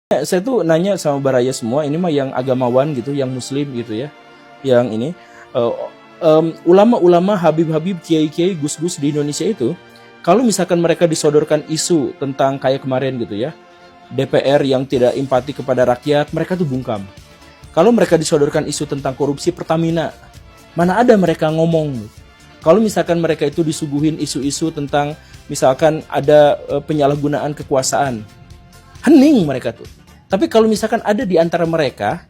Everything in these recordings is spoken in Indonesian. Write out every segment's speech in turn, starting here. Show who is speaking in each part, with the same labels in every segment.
Speaker 1: Saya tuh nanya sama baraya semua, ini mah yang agamawan gitu, yang muslim gitu ya, yang ini ulama-ulama, habib-habib, kiai-kiai, gus-gus di Indonesia itu, kalau misalkan mereka disodorkan isu tentang kayak kemarin gitu ya, DPR yang tidak empati kepada rakyat, mereka tuh bungkam. Kalau mereka disodorkan isu tentang korupsi Pertamina, mana ada mereka ngomong. Kalau misalkan mereka itu disuguhin isu-isu tentang misalkan ada penyalahgunaan kekuasaan, hening mereka tuh. Tapi kalau misalkan ada di antara mereka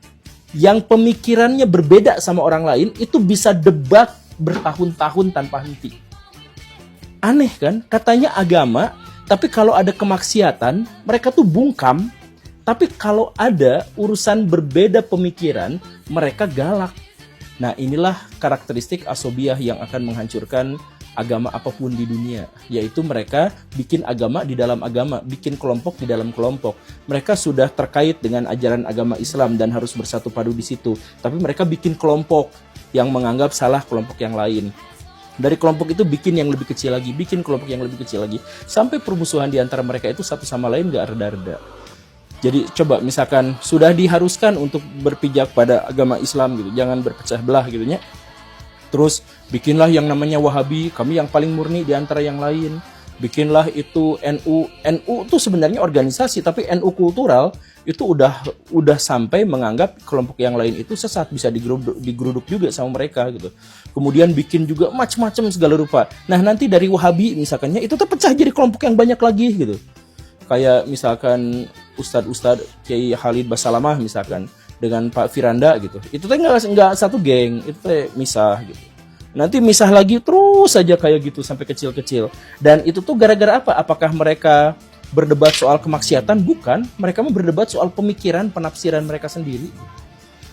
Speaker 1: yang pemikirannya berbeda sama orang lain, itu bisa debat bertahun-tahun tanpa henti. Aneh kan? Katanya agama, tapi kalau ada kemaksiatan, mereka tuh bungkam. Tapi kalau ada urusan berbeda pemikiran, mereka galak. Nah, inilah karakteristik asobiah yang akan menghancurkan agama apapun di dunia, yaitu mereka bikin agama di dalam agama, bikin kelompok di dalam kelompok. Mereka sudah terkait dengan ajaran agama Islam dan harus bersatu padu di situ, tapi mereka bikin kelompok yang menganggap salah kelompok yang lain. Dari kelompok itu bikin yang lebih kecil lagi, bikin kelompok yang lebih kecil lagi, sampai permusuhan di antara mereka itu satu sama lain gak reda-reda. Jadi coba misalkan sudah diharuskan untuk berpijak pada agama Islam gitu, jangan berpecah belah gitu ya. Terus bikinlah yang namanya Wahabi, kami yang paling murni di antara yang lain. Bikinlah itu NU. NU itu sebenarnya organisasi, tapi NU kultural itu udah sampai menganggap kelompok yang lain itu sesat, bisa digeruduk juga sama mereka gitu. Kemudian bikin juga macam-macam segala rupa. Nah, nanti dari Wahabi misalkannya itu terpecah jadi kelompok yang banyak lagi gitu. Kayak misalkan Ustadz Kiai Khalid Basalamah misalkan dengan Pak Firanda gitu, itu teh nggak satu geng, itu teh misah gitu. Nanti misah lagi terus saja kayak gitu sampai kecil-kecil. Dan itu tuh gara-gara apa? Apakah mereka berdebat soal kemaksiatan? Bukan, mereka mau berdebat soal pemikiran, penafsiran mereka sendiri.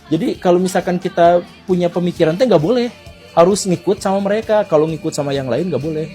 Speaker 1: Jadi kalau misalkan kita punya pemikiran teh nggak boleh, harus ngikut sama mereka. Kalau ngikut sama yang lain nggak boleh.